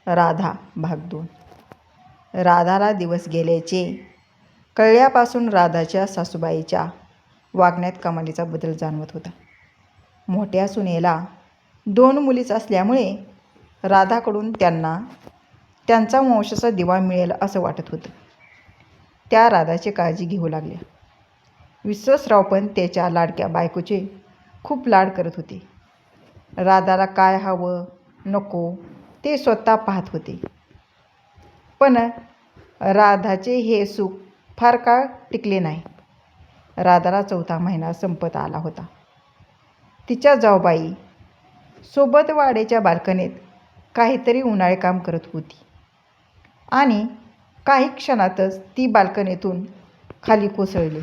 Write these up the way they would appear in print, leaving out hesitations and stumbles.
राधा भाग 2. राधाला दिवस गेल्याचे कळल्यापासून राधाच्या सासूबाईच्या वागण्यात कमालीचा बदल जाणवत होता. मोठ्या सुनेला 2 मुलीच असल्यामुळे राधाकडून त्यांना त्यांचा वंशाचा दिवा मिळेल असं वाटत होतं. त्या राधाची काळजी घेऊ लागल्या. विश्वासराव पण त्याच्या लाडक्या बायकोचे खूप लाड करत होते. राधाला काय हवं नको ते स्वतः पाहत होते. पण राधाचे हे सुख फार काळ टिकले नाही. राधाला 4था महिना संपत आला होता. तिच्या जाऊबाई सोबत वाड्याच्या बाल्कनीत काहीतरी उन्हाळे काम करत होती आणि काही क्षणातच ती बाल्कनीतून खाली कोसळली.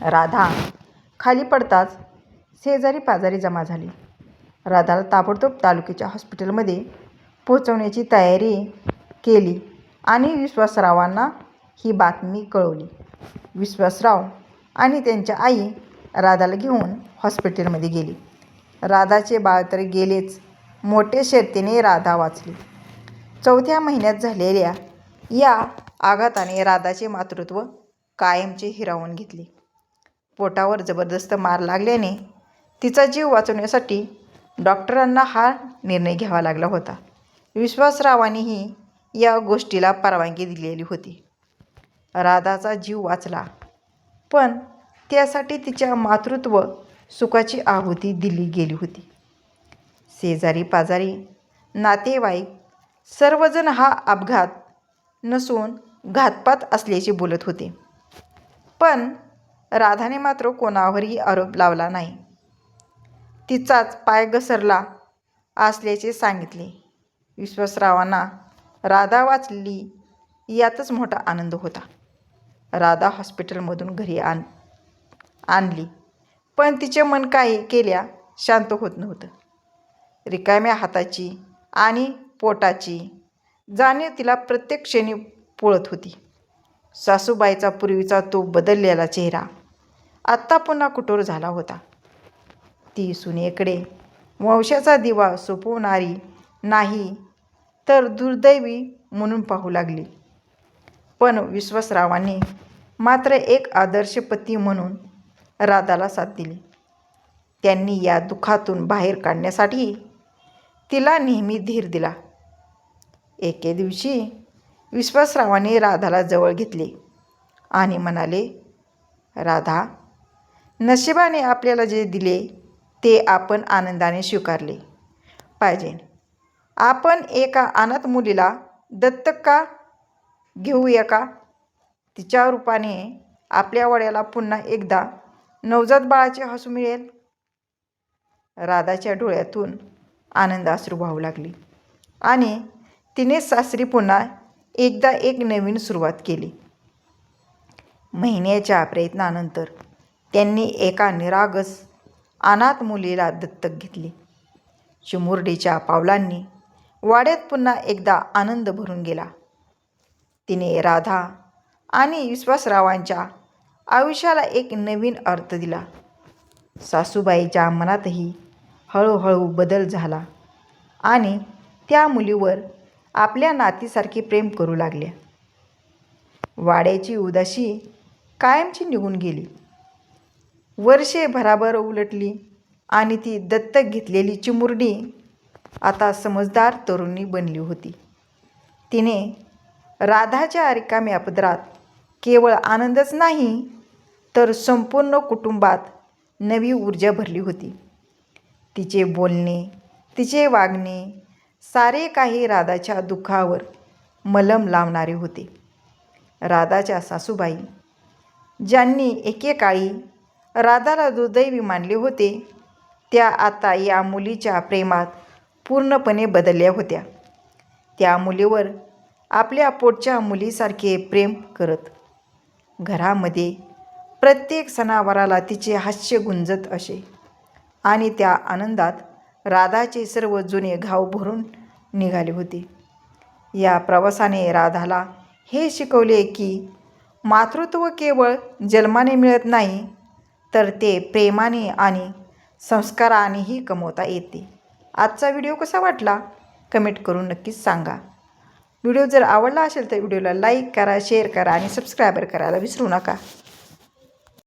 राधा खाली पडताच शेजारी पाजारी जमा झाली. राधाला ताबडतोब तालुक्याच्या हॉस्पिटलमध्ये पोहोचवण्याची तयारी केली आणि विश्वासरावांना ही बातमी कळवली. विश्वासराव आणि त्यांच्या आई राधाला घेऊन हॉस्पिटलमध्ये गेली. राधाचे बाळ तर गेलेच, मोठे शर्तीने राधा वाचली. 4थ्या महिन्यात झालेल्या या आघाताने राधाचे मातृत्व कायमचे हिरावून घेतले. पोटावर जबरदस्त मार लागल्याने तिचा जीव वाचवण्यासाठी डॉक्टरांना हा निर्णय घ्यावा लागला होता. विश्वासरावांनीही या गोष्टीला परवानगी दिलेली होती. राधाचा जीव वाचला, पण त्यासाठी तिच्या मातृत्व सुखाची आहुती दिली गेली होती. शेजारी पाजारी नातेवाईक सर्वजण हा अपघात नसून घातपात असल्याचे बोलत होते. पण राधाने मात्र कोणावरही आरोप लावला नाही. तिचाच पाय घसरला असल्याचे सांगितले. विश्वासरावांना राधा वाचली यातच मोठा आनंद होता. राधा हॉस्पिटलमधून घरी आणली, पण तिचे मन काही केल्या शांत होत नव्हतं. रिकाम्या हाताची आणि पोटाची जाणीव तिला प्रत्येक क्षणी पोळत होती. सासूबाईचा पूर्वीचा तो बदललेला चेहरा आत्ता पुन्हा कठोर झाला होता. ती सुनेकडे वंशाचा दिवा सोपवणारी नाही तर दुर्दैवी म्हणून पाहू लागली. पण विश्वासरावांनी मात्र एक आदर्श पती म्हणून राधाला साथ दिली. त्यांनी या दुःखातून बाहेर काढण्यासाठी तिला नेहमी धीर दिला. एके दिवशी विश्वासरावांनी राधाला जवळ घेतले आणि म्हणाले, राधा, नशिबाने आपल्याला जे दिले ते आपण आनंदाने स्वीकारले पाहिजे. आपण एका अनाथ मुलीला दत्तक का घेऊया का? तिच्या रूपाने आपल्या वाड्याला पुन्हा एकदा नवजात बाळाचे हसू मिळेल. राधाच्या डोळ्यातून आनंदाश्रू वाहू लागली आणि तिने सासरी पुन्हा एकदा एक नवीन सुरुवात केली. महिन्याच्या प्रयत्नानंतर त्यांनी एका निरागस अनाथ मुलीला दत्तक घेतले. चिमुरडीच्या पावलांनी वाड्यात पुन्हा एकदा आनंद भरून गेला. तिने राधा आणि विश्वासरावांच्या आयुष्याला एक नवीन अर्थ दिला. सासूबाईच्या मनातही हळूहळू बदल झाला आणि त्या मुलीवर आपल्या नातीसारखे प्रेम करू लागल्या. वाड्याची उदासी कायमची निघून गेली. वर्षे भराभर उलटली आणि ती दत्तक घेतलेली चिमुरडी आता समजदार तरुणी बनली होती. तिने राधाच्या रिकाम्या पदरात केवळ आनंदच नाही तर संपूर्ण कुटुंबात नवी ऊर्जा भरली होती. तिचे बोलणे, तिचे वागणे सारे काही राधाच्या दुःखावर मलम लावणारे होते. राधाच्या सासूबाई, ज्यांनी एकेकाळी राधाला दुर्दैवी मानले होते, त्या आता या मुलीच्या प्रेमात पूर्णपणे बदलल्या होत्या. त्या मुलीवर आपल्या पोटच्या मुलीसारखे प्रेम करत. घरामध्ये प्रत्येक सणावाराला तिचे हास्य गुंजत असे आणि त्या आनंदात राधाचे सर्व जुने घाव भरून निघाले होते. या प्रवासाने राधाला हे शिकवले की मातृत्व केवळ जन्माने मिळत नाही तर ते प्रेमाने आणि संस्कारानेही कमवता येते. आजचा व्हिडिओ कसा वाटला कमेंट करून नक्कीच सांगा. व्हिडिओ जर आवडला असेल तर व्हिडिओला लाईक करा, शेअर करा आणि सबस्क्राईबर करायला विसरू नका.